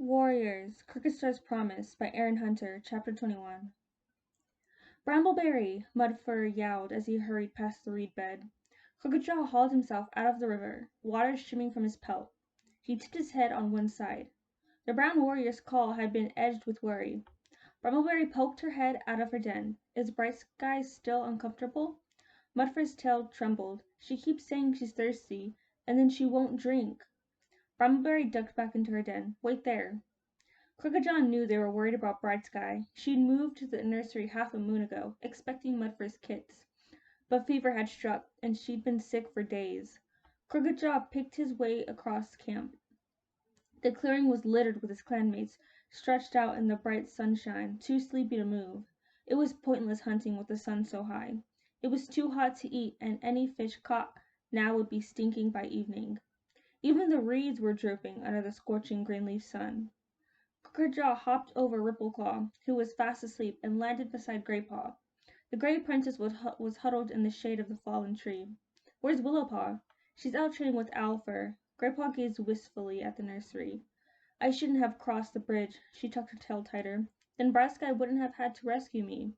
Warriors, Crookedstars Promise by Erin Hunter, Chapter 21. Brambleberry! Mudfur yowled as he hurried past the reed bed. Crooked hauled himself out of the river, water streaming from his pelt. He tipped his head on one side. The brown warrior's call had been edged with worry. Brambleberry poked her head out of her den. Is Bright Sky still uncomfortable? Mudfur's tail trembled. She keeps saying she's thirsty, and then she won't drink. Brambleberry ducked back into her den. Wait there. Crooked knew they were worried about Bright Sky. She'd moved to the nursery half a moon ago, expecting Mudfur's kits. But fever had struck, and she'd been sick for days. Crooked picked his way across camp. The clearing was littered with his clanmates, stretched out in the bright sunshine, too sleepy to move. It was pointless hunting with the sun so high. It was too hot to eat, and any fish caught now would be stinking by evening. Even the reeds were drooping under the scorching green-leaf sun. Crooked hopped over Rippleclaw, who was fast asleep, and landed beside Greypaw. The Grey Princess was huddled in the shade of the fallen tree. Where's Willowpaw? She's out training with Owlfur. Greypaw gazed wistfully at the nursery. I shouldn't have crossed the bridge. She tucked her tail tighter. Then Bright Sky wouldn't have had to rescue me.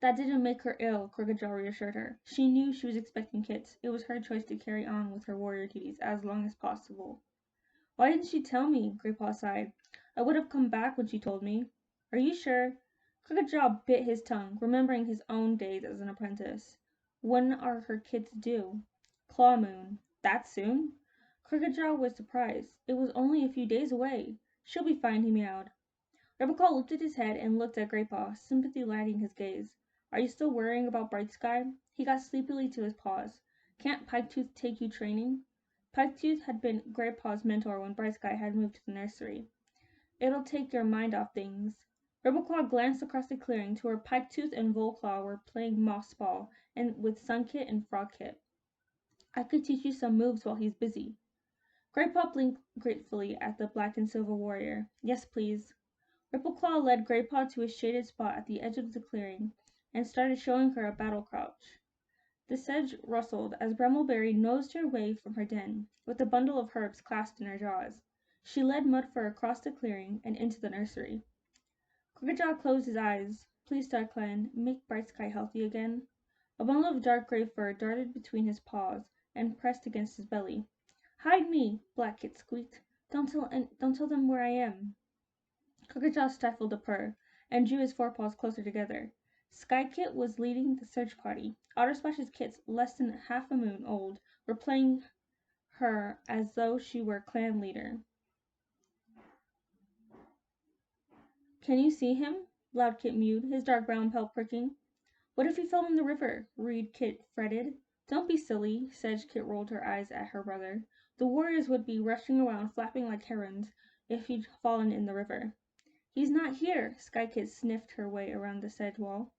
That didn't make her ill, Crooked reassured her. She knew she was expecting kits. It was her choice to carry on with her warrior duties as long as possible. Why didn't she tell me? Greypaw sighed. I would have come back when she told me. Are you sure? Crooked bit his tongue, remembering his own days as an apprentice. When are her kits due? Claw Moon. That soon? Crooked was surprised. It was only a few days away. She'll be fine, he meowed. RiverClan lifted his head and looked at Greypaw, sympathy lighting his gaze. Are you still worrying about Bright Sky? He got sleepily to his paws. Can't Piketooth take you training? Piketooth had been Greypaw's mentor when Bright Sky had moved to the nursery. It'll take your mind off things. Rippleclaw glanced across the clearing to where Piketooth and Volclaw were playing moss ball and with Sunkit and Frogkit. I could teach you some moves while he's busy. Greypaw blinked gratefully at the black and silver warrior. Yes, please. Rippleclaw led Greypaw to a shaded spot at the edge of the clearing and started showing her a battle crouch. The sedge rustled as Brambleberry nosed her way from her den, with a bundle of herbs clasped in her jaws. She led Mudfur across the clearing and into the nursery. Crooked closed his eyes. Please, StarClan, make Bright Sky healthy again. A bundle of dark gray fur darted between his paws and pressed against his belly. Hide me, Black-Kit squeaked. Don't tell them where I am. Crooked stifled a purr and drew his forepaws closer together. Skykit was leading the search party. Ottersplash's kits, less than half a moon old, were playing her as though she were clan leader. Can you see him? Loud Kit mewed, his dark brown pelt pricking. What if he fell in the river? Reed Kit fretted. Don't be silly, Sedge Kit rolled her eyes at her brother. The warriors would be rushing around flapping like herons if he'd fallen in the river. He's not here, Skykit sniffed her way around the sedge wall.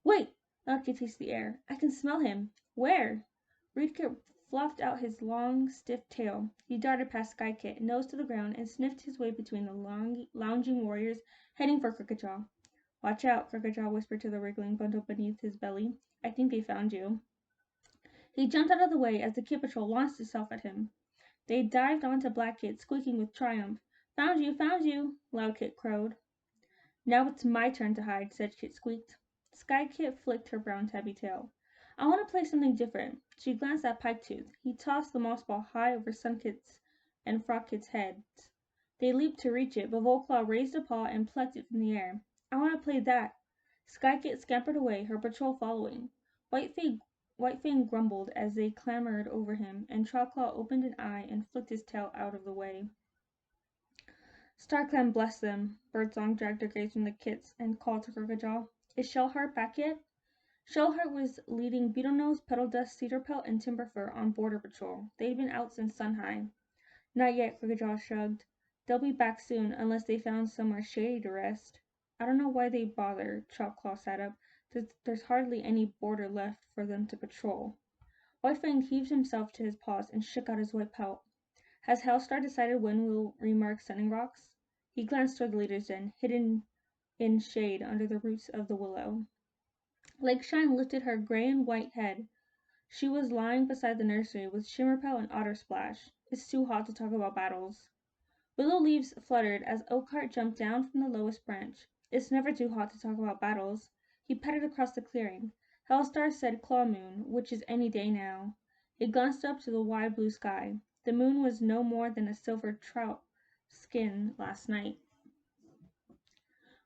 Wait! Loud Kit tasted the air. I can smell him. Where? Reed Kit fluffed out his long, stiff tail. He darted past Skykit, nose to the ground, and sniffed his way between the lounging warriors, heading for Crooked. Watch out, Crooked whispered to the wriggling bundle beneath his belly. I think they found you. He jumped out of the way as the Kit Patrol launched itself at him. They dived onto Black Kit, squeaking with triumph. Found you, Loud Kit crowed. Now it's my turn to hide, Sedge Kit squeaked. Sky Kit flicked her brown tabby tail. I want to play something different. She glanced at Piketooth. He tossed the moss ball high over Sunkit's and Frogkit's heads. They leaped to reach it, but Volclaw raised a paw and plucked it from the air. I want to play that. Skykit scampered away, her patrol following. Whitefang grumbled as they clambered over him, and Trowclaw opened an eye and flicked his tail out of the way. StarClan bless them. Birdsong dragged her gaze from the kits and called to Crooked. Is Shellheart back yet? Shellheart was leading Beetlenose, Petalldust, Cedarpelt, and Timberfur on border patrol. They'd been out since Sunhigh. Not yet, Crooked shrugged. They'll be back soon, unless they found somewhere shady to rest. I don't know why they bother, Trowclaw sat up. There's hardly any border left for them to patrol. Whitefang heaved himself to his paws and shook out his white pelt. Has Hellstar decided when we'll remark Sunningrocks? He glanced toward the leader's den, hidden in shade under the roots of the willow. Lakeshine lifted her gray and white head. She was lying beside the nursery with Shimmerpelt and Ottersplash. It's too hot to talk about battles. Willow leaves fluttered as Oakheart jumped down from the lowest branch. It's never too hot to talk about battles. He patted across the clearing. Hellstar said Claw Moon, which is any day now. He glanced up to the wide blue sky. The moon was no more than a silver trout skin last night.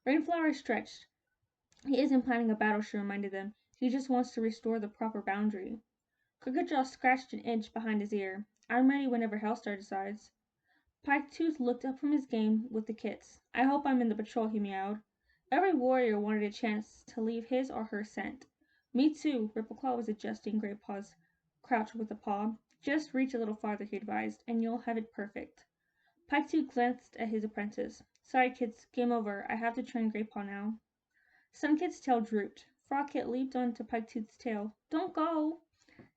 Rainflower stretched. He isn't planning a battle, she reminded them. He just wants to restore the proper boundary. Crooked scratched an inch behind his ear. I'm ready whenever Hellstar decides. Pike-Tooth looked up from his game with the kits. I hope I'm in the patrol, he meowed. Every warrior wanted a chance to leave his or her scent. Me too, Rippleclaw was adjusting Great Paw's crouch with a paw. Just reach a little farther, he advised, and you'll have it perfect. Pike-Tooth glanced at his apprentice. Sorry, kids, game over. I have to train Great Paw now. Sunkit's tail drooped. Frogkit leaped onto Pike-Tooth's tail. Don't go!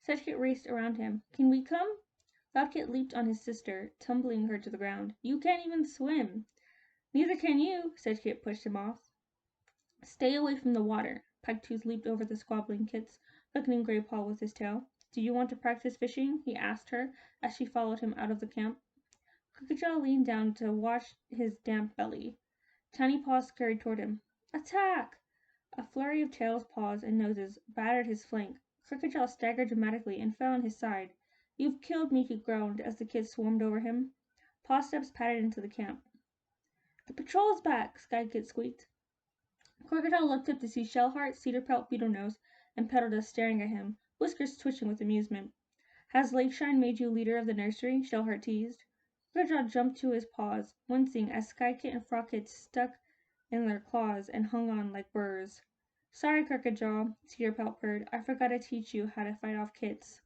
Sedgekit raced around him. Can we come? Loudkit leaped on his sister, tumbling her to the ground. You can't even swim. Neither can you, Sedgekit pushed him off. Stay away from the water. Pike-Tooth leaped over the squabbling kits, beckoning Grey Paw with his tail. Do you want to practice fishing? He asked her as she followed him out of the camp. Crooked leaned down to wash his damp belly. Tiny Paws scurried toward him. Attack! A flurry of tails, paws, and noses battered his flank. Crooked staggered dramatically and fell on his side. You've killed me, he groaned as the kids swarmed over him. Paw steps pattered into the camp. The patrol's back, Skykit squeaked. Crooked looked up to see Shellheart, Cedarpelt, Beetlenose, and Petalda staring at him, whiskers twitching with amusement. Has Lakeshine made you leader of the nursery? Shellheart teased. Crooked jumped to his paws, wincing as Skykit and Frogkit stuck in their claws and hung on like burrs. Sorry, Crooked-Jaw, Cedarpelt purred. I forgot to teach you how to fight off kits.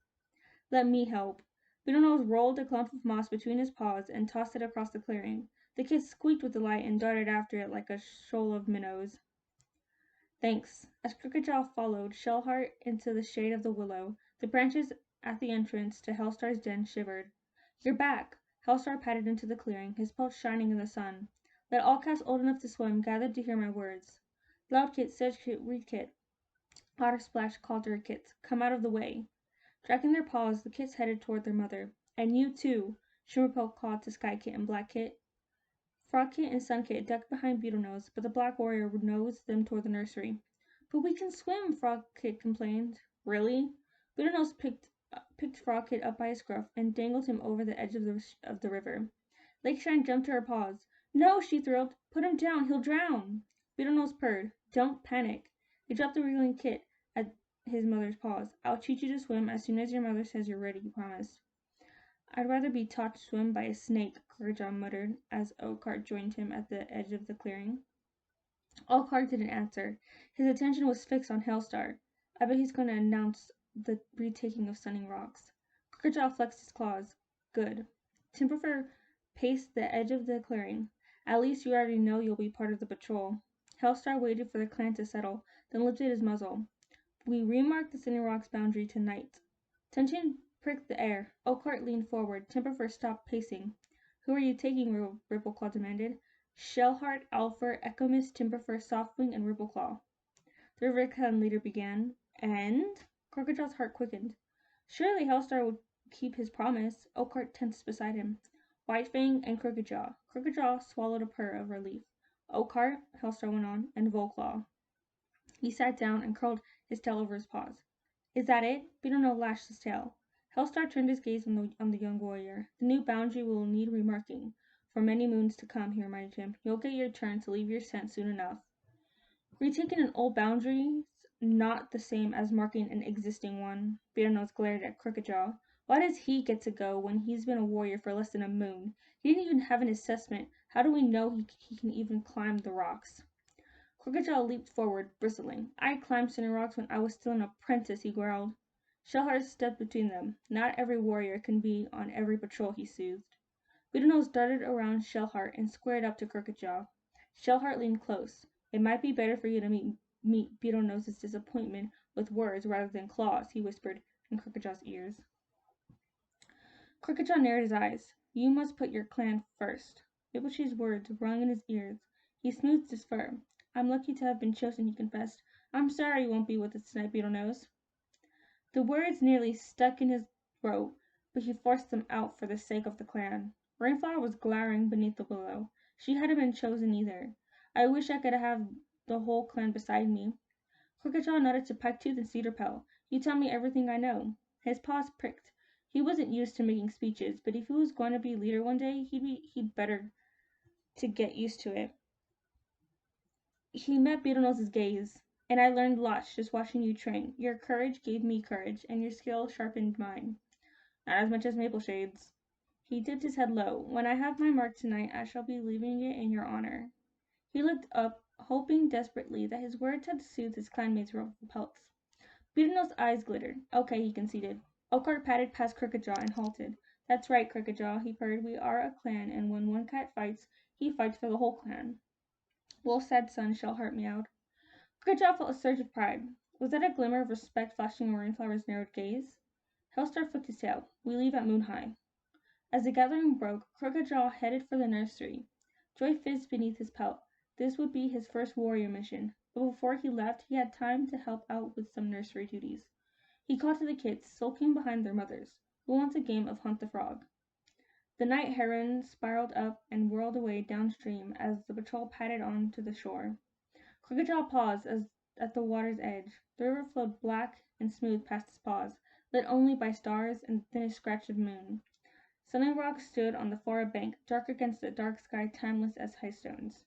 Let me help. Beetlenose rolled a clump of moss between his paws and tossed it across the clearing. The kits squeaked with delight and darted after it like a shoal of minnows. Thanks. As Crooked-Jaw followed Shellheart into the shade of the willow, the branches at the entrance to Hellstar's den shivered. You're back. Hellstar padded into the clearing, his pelt shining in the sun. Let all cats old enough to swim gather to hear my words. Loudkit, Sedgekit, Reedkit, Ottersplash called to her kits. Come out of the way. Dragging their paws, the kits headed toward their mother. And you too, Shimmerpelt called to Skykit and Blackkit. Frogkit and Sunkit ducked behind Beetlenose, but the Black Warrior nosed them toward the nursery. But we can swim, Frogkit complained. Really? Beetlenose picked Frogkit up by his scruff and dangled him over the edge of the river. Lakeshine jumped to her paws. No, she thrilled. Put him down. He'll drown. Beetlenose purred. Don't panic. He dropped the wriggling kit at his mother's paws. I'll teach you to swim as soon as your mother says you're ready, he promised. I'd rather be taught to swim by a snake, Crooked muttered as Oakheart joined him at the edge of the clearing. Oakheart didn't answer. His attention was fixed on Hellstar. I bet he's going to announce the retaking of Sunningrocks. Crooked flexed his claws. Good. Timberfur paced the edge of the clearing. At least you already know you'll be part of the patrol. Hellstar waited for the clan to settle, then lifted his muzzle. We remark the Sunningrocks boundary tonight. Tension pricked the air. Oakheart leaned forward. Timberfur stopped pacing. Who are you taking? Rippleclaw demanded. Shellheart, Alfur, Ecomist, Timberfur, Softwing, and Rippleclaw. The RiverClan leader began. And? Crooked-Jaw's heart quickened. Surely Hellstar would keep his promise. Oakheart tensed beside him. Whitefang and Crooked-Jaw. Crooked-Jaw swallowed a purr of relief. Oakheart, Hellstar went on, and Volclaw. He sat down and curled his tail over his paws. Is that it? Beetlenose lashed his tail. Hellstar turned his gaze on the young warrior. The new boundary will need remarking. For many moons to come, he reminded him. You'll get your turn to leave your scent soon enough. Retaking an old boundary's not the same as marking an existing one. Beetlenose glared at Crooked-Jaw. Why does he get to go when he's been a warrior for less than a moon? He didn't even have an assessment. How do we know he can even climb the rocks? Crooked-Jaw leaped forward, bristling. I climbed Sunningrocks when I was still an apprentice, he growled. Shellheart stepped between them. Not every warrior can be on every patrol, he soothed. Beetlenose darted around Shellheart and squared up to Crooked-Jaw. Shellheart leaned close. It might be better for you to meet Beetlenose's disappointment with words rather than claws, he whispered in Crooked-Jaw's ears. Crooked-Jaw narrowed his eyes. You must put your clan first. Bibblechee's words rung in his ears. He smoothed his fur. I'm lucky to have been chosen, he confessed. I'm sorry you won't be with us tonight, Beetlenose. The words nearly stuck in his throat, but he forced them out for the sake of the clan. Rainflower was glowering beneath the willow. She hadn't been chosen either. I wish I could have the whole clan beside me. Crooked nodded to Pikettooth and Cedarpell. You tell me everything I know. His paws pricked. He wasn't used to making speeches, but if he was going to be leader one day, he'd better to get used to it. He met Beetlenose's gaze, and I learned lots just watching you train. Your courage gave me courage, and your skill sharpened mine. Not as much as Mapleshade's. He dipped his head low. When I have my mark tonight, I shall be leaving it in your honor. He looked up, hoping desperately that his words had soothed his clanmates' ruffled pelts. Beetlenose's eyes glittered. Okay, he conceded. Oakheart padded past Crooked and halted. That's right, Crooked, he purred. We are a clan, and when one cat fights, he fights for the whole clan. Wolf's sad son, Shellheart meowed. Crooked felt a surge of pride. Was that a glimmer of respect flashing in Rainflower's narrowed gaze? Hellstar flicked his tail. We leave at moon high. As the gathering broke, Crooked headed for the nursery. Joy fizzed beneath his pelt. This would be his first warrior mission, but before he left, he had time to help out with some nursery duties. He called to the kids, sulking behind their mothers. Who wants a game of Hunt the Frog? The night heron spiraled up and whirled away downstream as the patrol padded on to the shore. Crooked paused at the water's edge. The river flowed black and smooth past his paws, lit only by stars and the thinnest scratch of moon. Sunningrocks stood on the far bank, dark against the dark sky, timeless as high stones.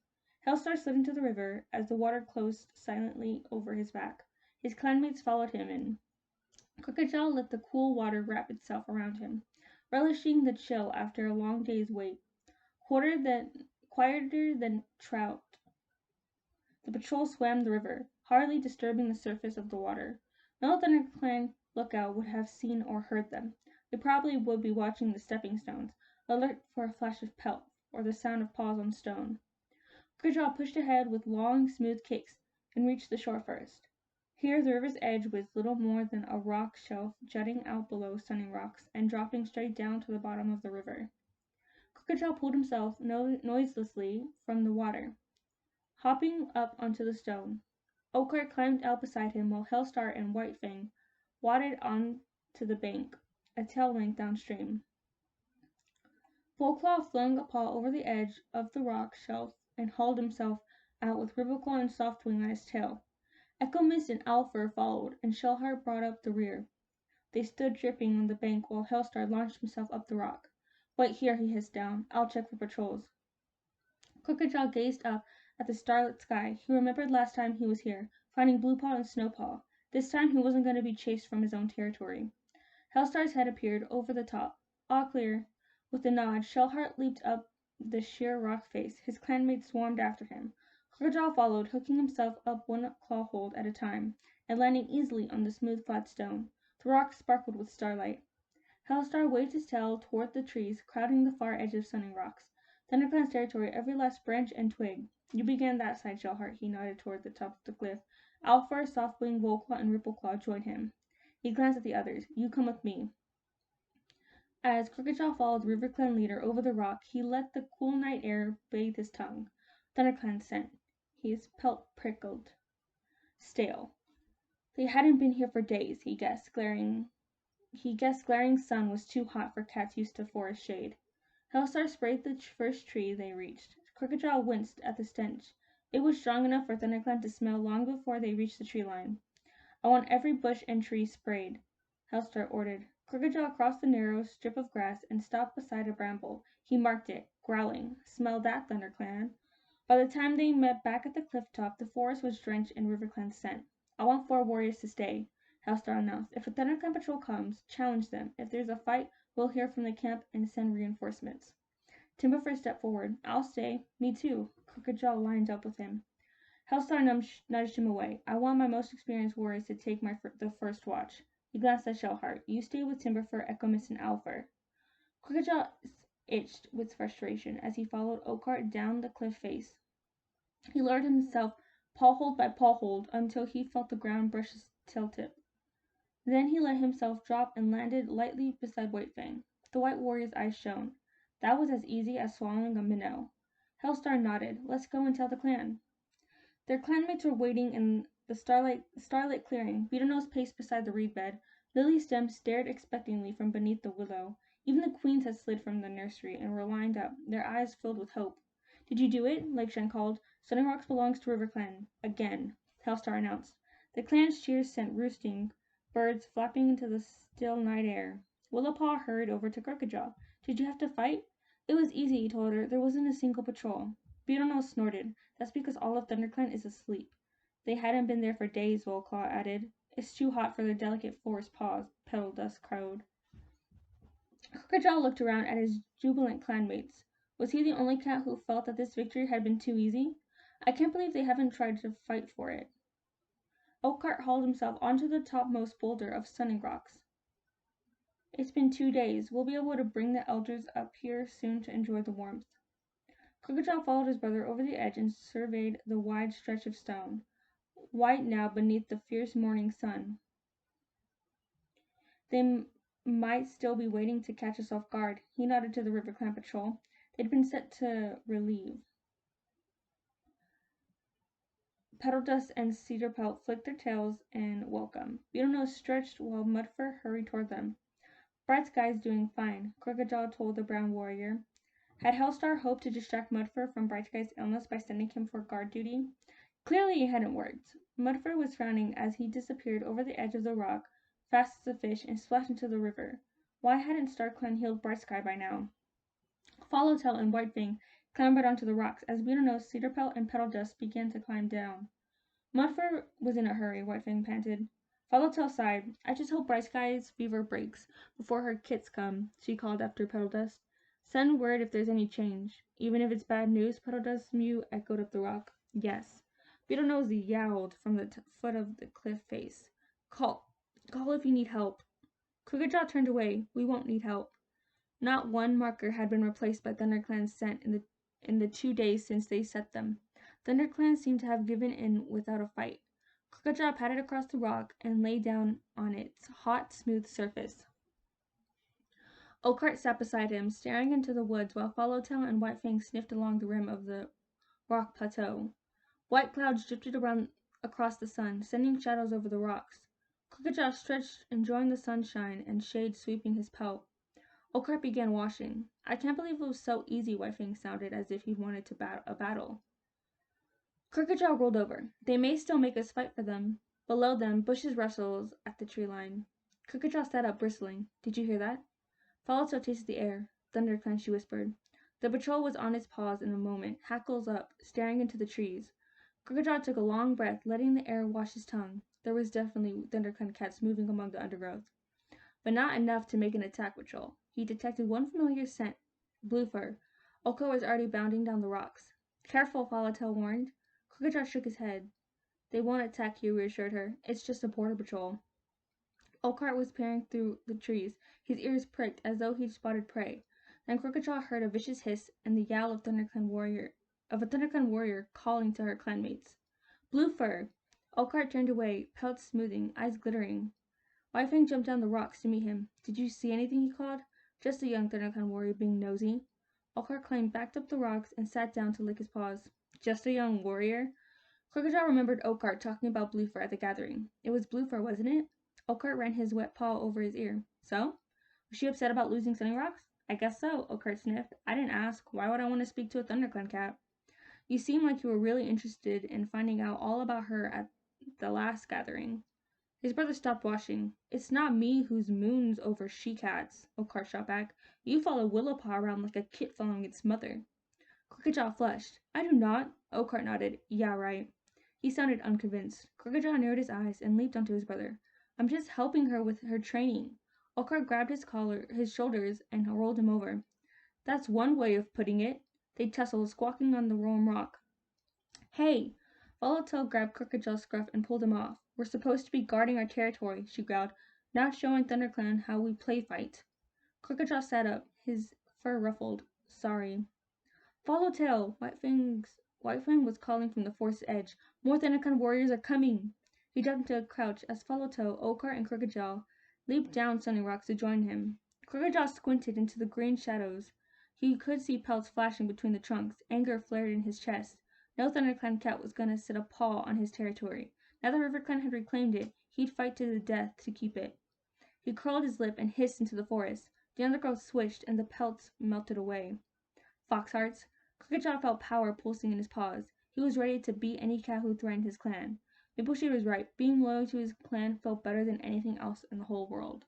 Hellstar slid into the river as the water closed silently over his back. His clanmates followed him in. Crooked let the cool water wrap itself around him, relishing the chill after a long day's wait. Quieter than trout, the patrol swam the river, hardly disturbing the surface of the water. No ThunderClan lookout would have seen or heard them. They probably would be watching the stepping stones, alert for a flash of pelt or the sound of paws on stone. Crooked pushed ahead with long, smooth kicks and reached the shore first. Here the river's edge was little more than a rock shelf jutting out below Sunningrocks and dropping straight down to the bottom of the river. Crooked pulled himself noiselessly from the water, hopping up onto the stone. Oakheart climbed out beside him while Hellstar and Whitefang waded on to the bank, a tail length downstream. Bullclaw flung a paw over the edge of the rock shelf and hauled himself out with RiverClan and Softwing on his tail. Echo Mist and Alfur followed, and Shellheart brought up the rear. They stood dripping on the bank while Hellstar launched himself up the rock. Wait here, he hissed down. I'll check for patrols. Crooked gazed up at the starlit sky. He remembered last time he was here, finding Bluepaw and Snowpaw. This time he wasn't going to be chased from his own territory. Hellstar's head appeared over the top. All clear. With a nod, Shellheart leaped up the sheer rock face. His clanmates swarmed after him. Crooked followed, hooking himself up one claw hold at a time, and landing easily on the smooth flat stone. The rock sparkled with starlight. Hellstar waved his tail toward the trees crowding the far edge of Sunningrocks. ThunderClan's territory, every last branch and twig. You began that side, Shellheart. He nodded toward the top of the cliff. Alfur, Softwing, Volclaw, and Rippleclaw joined him. He glanced at the others. You come with me. As Crooked followed the RiverClan leader over the rock, he let the cool night air bathe his tongue. ThunderClan scent. His pelt prickled. Stale. They hadn't been here for days, he guessed glaring sun was too hot for cats used to forest shade. Hellstar sprayed the first tree they reached. Crooked winced at the stench. It was strong enough for ThunderClan to smell long before they reached the tree line. I want every bush and tree sprayed, Hellstar ordered. Crooked crossed the narrow strip of grass and stopped beside a bramble. He marked it, growling. Smell that, ThunderClan. By the time they met back at the cliff top, the forest was drenched in RiverClan's scent. I want 4 warriors to stay, Hellstar announced. If a ThunderClan patrol comes, challenge them. If there's a fight, we'll hear from the camp and send reinforcements. Timberfur stepped forward. I'll stay. Me too. Crooked lined up with him. Hellstar nudged him away. I want my most experienced warriors to take the first watch. He glanced at Shellheart. You stay with Timberfur, Echo Mist, and Alfur. Crooked itched with frustration as he followed Oakheart down the cliff face. He lowered himself paw-hold by paw-hold until he felt the ground brush his tail tip. Then he let himself drop and landed lightly beside Whitefang. The white warrior's eyes shone. That was as easy as swallowing a minnow. Hellstar nodded. Let's go and tell the clan. Their clanmates were waiting in the starlit clearing. Beetlenose paced beside the reed bed. Lily Stem stared expectantly from beneath the willow. Even the queens had slid from the nursery and were lined up, their eyes filled with hope. Did you do it? Lakeshan called. Sunningrocks belongs to RiverClan. Again, Hellstar announced. The clan's cheers sent roosting birds flapping into the still night air. Willowpaw hurried over to Crookedjaw. Did you have to fight? It was easy, he told her. There wasn't a single patrol. Beetlenose snorted. That's because all of ThunderClan is asleep. They hadn't been there for days, Volclaw added. It's too hot for their delicate forest paws, Petalus crowed. Crookedjaw looked around at his jubilant clanmates. Was he the only cat who felt that this victory had been too easy? I can't believe they haven't tried to fight for it. Oakheart hauled himself onto the topmost boulder of Sunningrocks. It's been 2 days. We'll be able to bring the elders up here soon to enjoy the warmth. Crookedjaw followed his brother over the edge and surveyed the wide stretch of stone, white now beneath the fierce morning sun. They might still be waiting to catch us off guard. He nodded to the RiverClan patrol. They'd been set to relieve. Petaldust and Cedarpelt flicked their tails in welcome. Beetlenose stretched while Mudfur hurried toward them. Bright Sky's doing fine, Crookedjaw told the brown warrior. Had Hellstar hoped to distract Mudfur from Bright Sky's illness by sending him for guard duty? Clearly it hadn't worked. Mudfur was frowning as he disappeared over the edge of the rock, fast as a fish, and splashed into the river. Why hadn't StarClan healed Bright Sky by now? Followtail and Whitefang clambered onto the rocks as Beetlenose, Cedarpelt, and Petaldust began to climb down. Mudfur was in a hurry, Whitefang panted. Followtail sighed. I just hope Bright Sky's fever breaks before her kits come, she called after Petaldust. Send word if there's any change. Even if it's bad news, Petaldust's mew echoed up the rock. Yes. Beetlenose yowled from the foot of the cliff face. Call if you need help. Crookedjaw turned away. We won't need help. Not one marker had been replaced by ThunderClan's scent in the 2 days since they set them. ThunderClan seemed to have given in without a fight. Crookedjaw padded across the rock and lay down on its hot, smooth surface. Oakheart sat beside him, staring into the woods while Followtail and Whitefang sniffed along the rim of the rock plateau. White clouds drifted around across the sun, sending shadows over the rocks. Crookedjaw stretched, enjoying the sunshine and shade sweeping his pelt. Oakheart began washing. I can't believe it was so easy, Whitefang sounded as if he wanted a battle. Crookedjaw rolled over. They may still make us fight for them. Below them, bushes rustled at the tree line. Crookedjaw sat up, bristling. Did you hear that? Followtail tasted the air. ThunderClan, she whispered. The patrol was on its paws in a moment, hackles up, staring into the trees. Crookedjaw took a long breath, letting the air wash his tongue. There was definitely ThunderClan cats moving among the undergrowth, but not enough to make an attack patrol. He detected one familiar scent, Bluefur. Oko was already bounding down the rocks. Careful, Followtail warned. Crookedjaw shook his head. They won't attack you, reassured her. It's just a border patrol. Oakheart was peering through the trees, his ears pricked as though he'd spotted prey. Then Crookedjaw heard a vicious hiss and the yowl of a ThunderClan warrior calling to her clanmates. Bluefur! Oakheart turned away, pelt smoothing, eyes glittering. Whitefang jumped down the rocks to meet him. Did you see anything? He called. Just a young ThunderClan warrior being nosy. Oakheart climbed back up the rocks and sat down to lick his paws. Just a young warrior? Crookedjaw remembered Oakheart talking about Bluefur at the gathering. It was Bluefur, wasn't it? Oakheart ran his wet paw over his ear. So? Was she upset about losing Sunningrocks? I guess so, Oakheart sniffed. I didn't ask. Why would I want to speak to a ThunderClan cat? You seem like you were really interested in finding out all about her at the last gathering. His brother stopped washing. It's not me who's moons over she-cats, Oakheart shot back. You follow Willowpaw around like a kit following its mother. Crookedjaw flushed. I do not. Oakheart nodded. Yeah, right. He sounded unconvinced. Crookedjaw narrowed his eyes and leaped onto his brother. I'm just helping her with her training. Oakheart grabbed his shoulders, and rolled him over. That's one way of putting it. They tussled, squawking on the warm rock. Hey! Followtail grabbed Crookedjaw's scruff and pulled him off. We're supposed to be guarding our territory, she growled, not showing ThunderClan how we play fight. Crookedjaw sat up, his fur ruffled. Sorry. Followtail! Whitefang was calling from the forest's edge. More ThunderClan warriors are coming! He jumped into a crouch as Followtail, Oakheart, and Crookedjaw leaped down Sunningrocks to join him. Crookedjaw squinted into the green shadows. He could see pelts flashing between the trunks. Anger flared in his chest. No ThunderClan cat was going to set a paw on his territory. Now that RiverClan had reclaimed it, he'd fight to the death to keep it. He curled his lip and hissed into the forest. The undergrowth switched, and the pelts melted away. Foxhearts. Crooked felt power pulsing in his paws. He was ready to beat any cat who threatened his clan. Mapleshade was right. Being loyal to his clan felt better than anything else in the whole world.